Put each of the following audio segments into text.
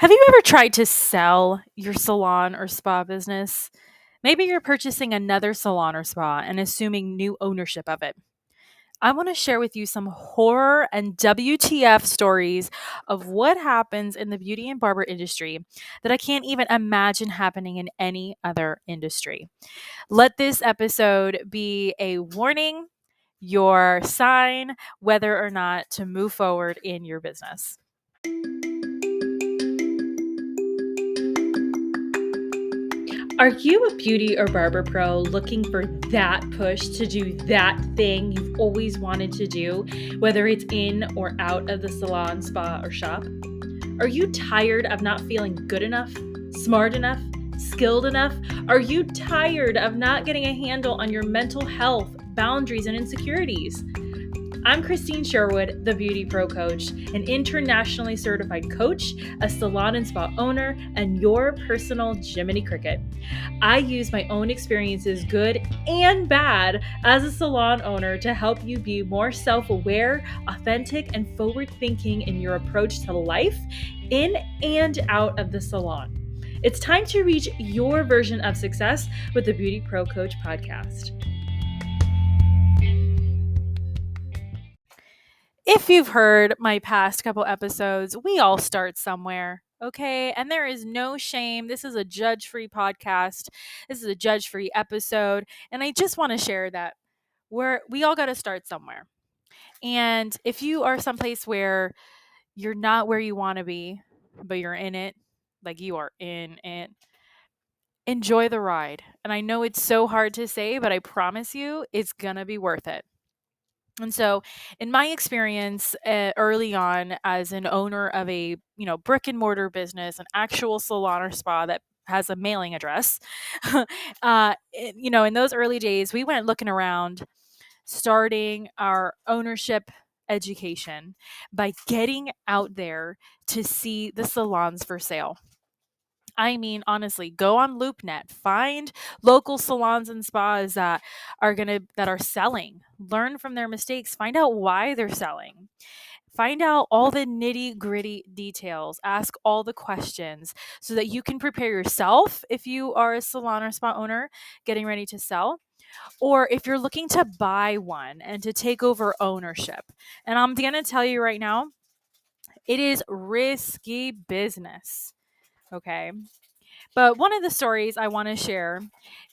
Have you ever tried to sell your salon or spa business? Maybe you're purchasing another salon or spa and assuming new ownership of it. I want to share with you some horror and WTF stories of what happens in the beauty and barber industry that I can't even imagine happening in any other industry. Let this episode be a warning, your sign whether or not to move forward in your business. Are you a beauty or barber pro looking for that push to do that thing you've always wanted to do, whether it's in or out of the salon, spa, or shop? Are you tired of not feeling good enough, smart enough, skilled enough? Are you tired of not getting a handle on your mental health, boundaries, and insecurities? I'm Christine Sherwood, the BeautyPro coach, an internationally certified coach, a salon and spa owner, and your personal Jiminy Cricket. I use my own experiences, good and bad, as a salon owner to help you be more self-aware, authentic, and forward-thinking in your approach to life, in and out of the salon. It's time to reach your version of success with the BeautyPro Coach podcast. If you've heard my past couple episodes, we all start somewhere, okay? And there is no shame. This is a judge-free podcast. This is a judge-free episode, and I just want to share that we all got to start somewhere. And if you are someplace where you're not where you want to be, but you're in it, like you are in it, enjoy the ride. And I know it's so hard to say, but I promise you it's going to be worth it. And so, in my experience early on as an owner of a brick and mortar business, an actual salon or spa that has a mailing address, in those early days, we went looking around, starting our ownership education by getting out there to see the salons for sale. I mean, honestly, go on LoopNet, find local salons and spas that are selling. Learn from their mistakes, find out why they're selling. Find out all the nitty-gritty details, ask all the questions so that you can prepare yourself if you are a salon or spa owner getting ready to sell, or if you're looking to buy one and to take over ownership. And I'm going to tell you right now, it is risky business. Okay. But one of the stories I want to share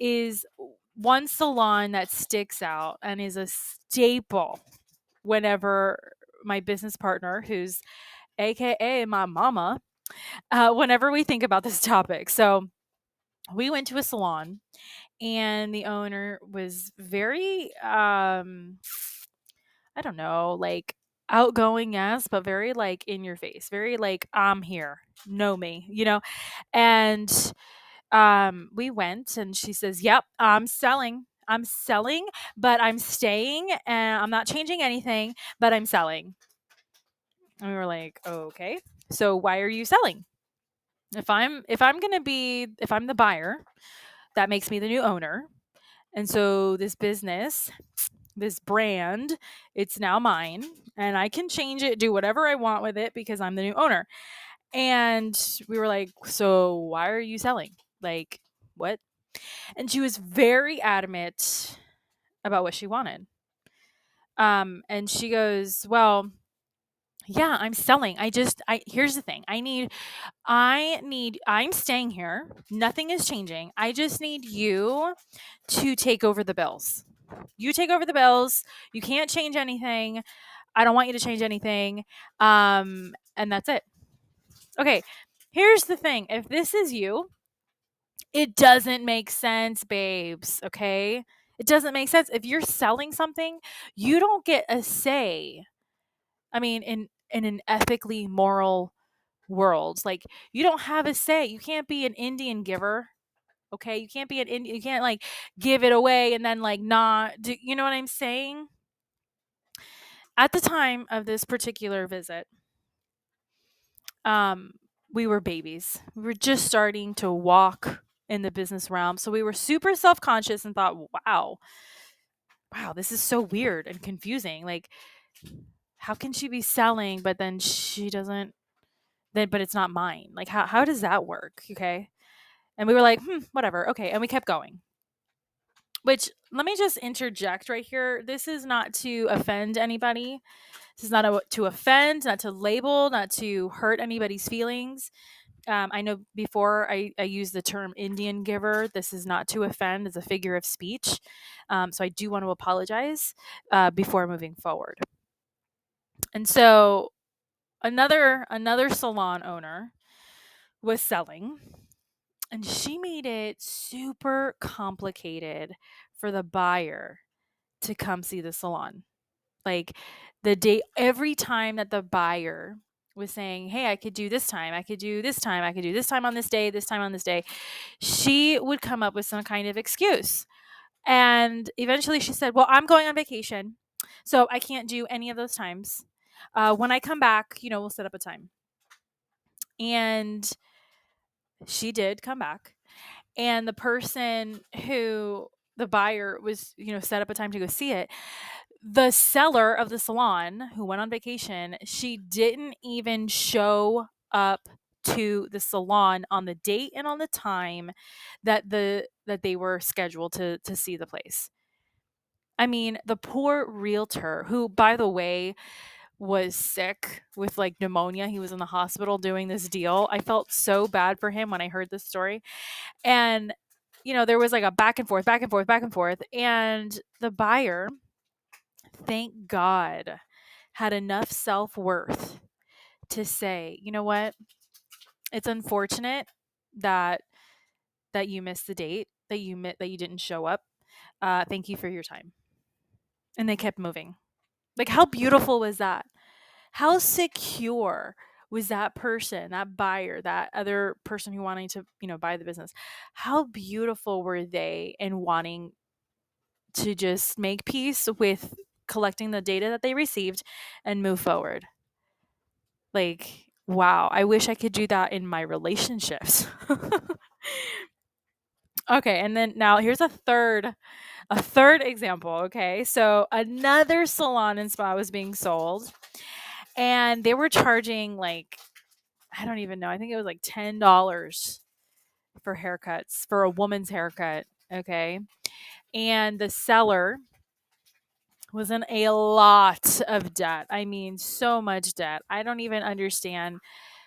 is one salon that sticks out and is a staple whenever my business partner, who's AKA my mama, whenever we think about this topic. So we went to a salon and the owner was very, I don't know, like outgoing, yes, but very like in your face, very like, I'm here, know me, and we went and she says, "Yep, I'm selling. I'm selling, but I'm staying and I'm not changing anything, but I'm selling." And we were like, "Okay. So why are you selling? If I'm the buyer, that makes me the new owner. And so this business, this brand, it's now mine and I can change it, do whatever I want with it because I'm the new owner." And we were like, "So why are you selling? Like, what?" And she was very adamant about what she wanted. And she goes, "Well, yeah, I'm selling. Here's the thing. I'm staying here. Nothing is changing. I just need you to take over the bills. You take over the bills. You can't change anything. I don't want you to change anything. And that's it." Okay. Here's the thing. If this is you, it doesn't make sense, babes, okay? It doesn't make sense. If you're selling something, you don't get a say. I mean, in an ethically moral world, like you don't have a say. You can't be an Indian giver, okay? You can't be an Indian. You can't like give it away and then like not do. You know what I'm saying? At the time of this particular visit, um, we were babies. We were just starting to walk in the business realm. So we were super self-conscious and thought, wow, this is so weird and confusing. Like, how can she be selling, but then she doesn't then but it's not mine. Like how does that work? Okay. And we were like, whatever. Okay. And we kept going. Which let me just interject right here. This is not to offend anybody. This is not to offend, not to label, not to hurt anybody's feelings. I know before I used the term Indian giver. This is not to offend, it's a figure of speech. So I do want to apologize before moving forward. And so another salon owner was selling, and she made it super complicated for the buyer to come see the salon. Like the day, every time that the buyer was saying, hey, I could do this time, I could do this time, I could do this time on this day, this time on this day, she would come up with some kind of excuse. And eventually she said, well, I'm going on vacation, so I can't do any of those times. When I come back, we'll set up a time. And she did come back. And the person who the buyer was, set up a time to go see it, the seller of the salon who went on vacation, she didn't even show up to the salon on the date and on the time that they were scheduled to see the place. I mean, the poor realtor, who by the way was sick with like pneumonia. He was in the hospital doing this deal. I felt so bad for him when I heard this story. And there was like a back and forth, back and forth, back and forth, and the buyer, thank God, had enough self-worth to say, you know what? It's unfortunate that you missed the date, that you didn't show up. Thank you for your time. And they kept moving. Like, how beautiful was that? How secure was that person, that buyer, that other person who wanted to, buy the business? How beautiful were they in wanting to just make peace with collecting the data that they received and move forward? Like, wow, I wish I could do that in my relationships. Okay, and then now here's a third example, okay? So another salon and spa was being sold, and they were charging like, I don't even know, I think it was like $10 for haircuts, for a woman's haircut, okay? And the seller was in a lot of debt. I mean, so much debt. I don't even understand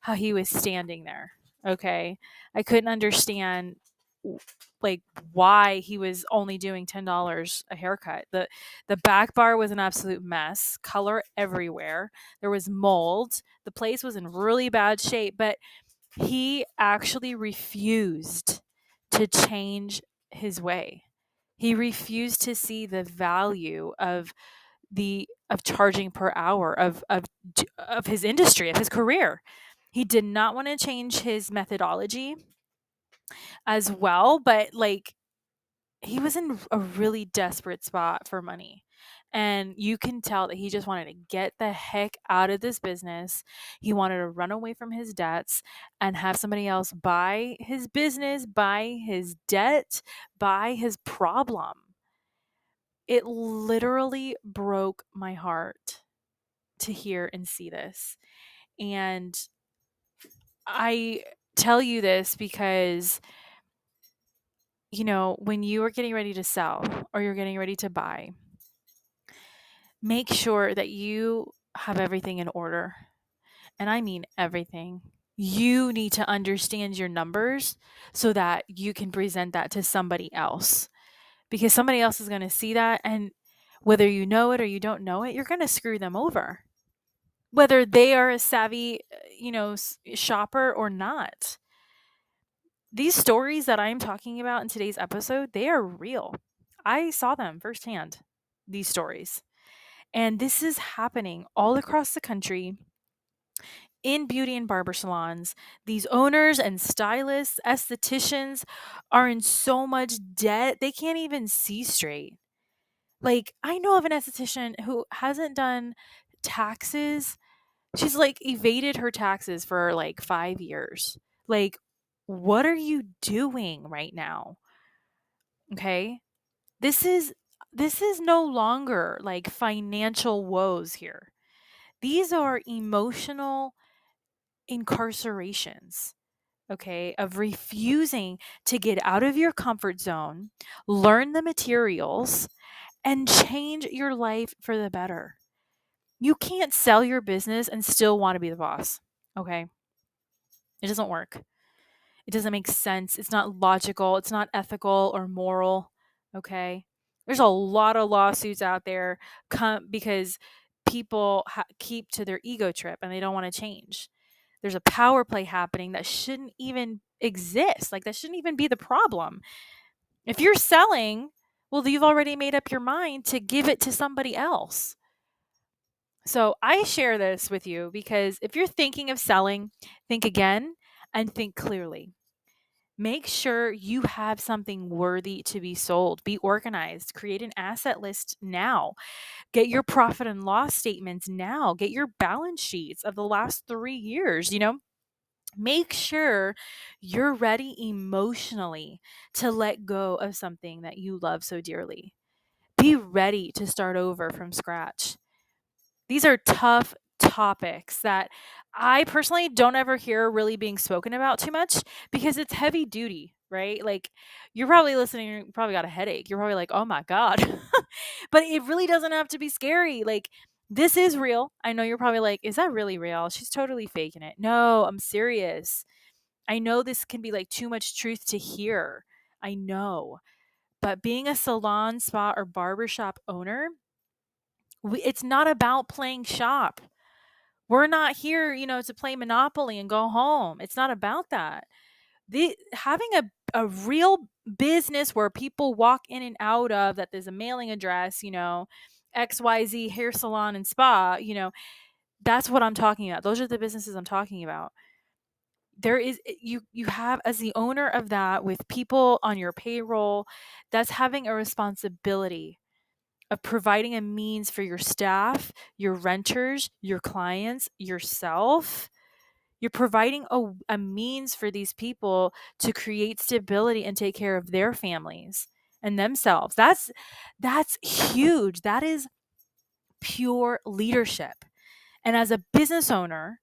how he was standing there. Okay. I couldn't understand like why he was only doing $10 a haircut. The back bar was an absolute mess, color everywhere. There was mold. The place was in really bad shape, but he actually refused to change his way. He refused to see the value of charging per hour of his industry, of his career. He did not want to change his methodology as well, but like he was in a really desperate spot for money. And you can tell that he just wanted to get the heck out of this business. He wanted to run away from his debts and have somebody else buy his business, buy his debt, buy his problem. It literally broke my heart to hear and see this. And I tell you this because, when you are getting ready to sell or you're getting ready to buy, make sure that you have everything in order. And I mean everything. You need to understand your numbers so that you can present that to somebody else, because somebody else is going to see that. And whether you know it or you don't know it, you're going to screw them over, whether they are a savvy, shopper or not. These stories that I'm talking about in today's episode, they are real. I saw them firsthand, these stories. And this is happening all across the country in beauty and barber salons. These owners and stylists, estheticians are in so much debt, they can't even see straight. Like, I know of an esthetician who hasn't done taxes. She's like evaded her taxes for like 5 years. Like, what are you doing right now? Okay? This is no longer like financial woes here. These are emotional incarcerations, okay, of refusing to get out of your comfort zone, learn the materials, and change your life for the better. You can't sell your business and still want to be the boss, okay? It doesn't work. It doesn't make sense. It's not logical. It's not ethical or moral, okay? There's a lot of lawsuits out there because people keep to their ego trip and they don't want to change. There's a power play happening that shouldn't even exist. Like, that shouldn't even be the problem. If you're selling, well, you've already made up your mind to give it to somebody else. So I share this with you because if you're thinking of selling, think again and think clearly. Make sure you have something worthy to be sold. Be organized. Create an asset list now. Get your profit and loss statements now. Get your balance sheets of the last 3 years, Make sure you're ready emotionally to let go of something that you love so dearly. Be ready to start over from scratch. These are tough topics that I personally don't ever hear really being spoken about too much because it's heavy duty, right? Like, you're probably listening, you probably got a headache. You're probably like, oh my God. But it really doesn't have to be scary. Like, this is real. I know you're probably like, is that really real? She's totally faking it. No, I'm serious. I know this can be like too much truth to hear. I know. But being a salon, spa, or barbershop owner, it's not about playing shop. We're not here, to play Monopoly and go home. It's not about that. Having a real business where people walk in and out of, that there's a mailing address, XYZ hair salon and spa, that's what I'm talking about. Those are the businesses I'm talking about. There is you have, as the owner of that, with people on your payroll, that's having a responsibility of providing a means for your staff, your renters, your clients, yourself. You're providing a means for these people to create stability and take care of their families and themselves. That's huge. That is pure leadership. And as a business owner,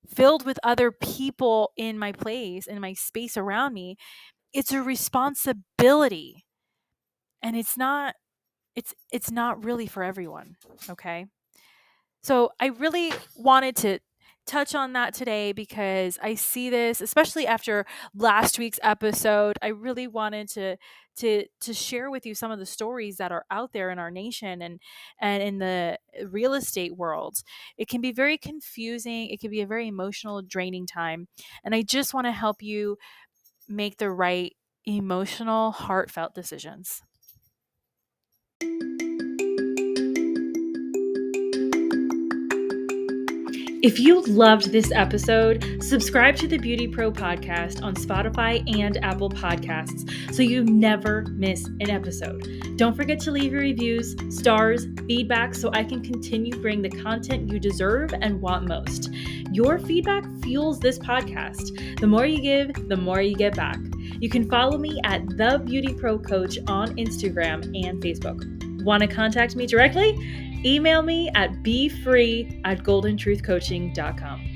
filled with other people in my place, in my space around me, it's a responsibility. And it's not really for everyone, okay? So I really wanted to touch on that today because I see this, especially after last week's episode. I really wanted to share with you some of the stories that are out there in our nation and in the real estate world. It can be very confusing. It can be a very emotional, draining time. And I just want to help you make the right emotional, heartfelt decisions. If you loved this episode, subscribe to the BeautyPro podcast on Spotify and Apple Podcasts so you never miss an episode. Don't forget to leave your reviews, stars, feedback so I can continue bringing the content you deserve and want most. Your feedback fuels this podcast. The more you give, the more you get back. You can follow me at The BeautyPro Coach on Instagram and Facebook. Want to contact me directly? Email me at befree@goldentruthcoaching.com.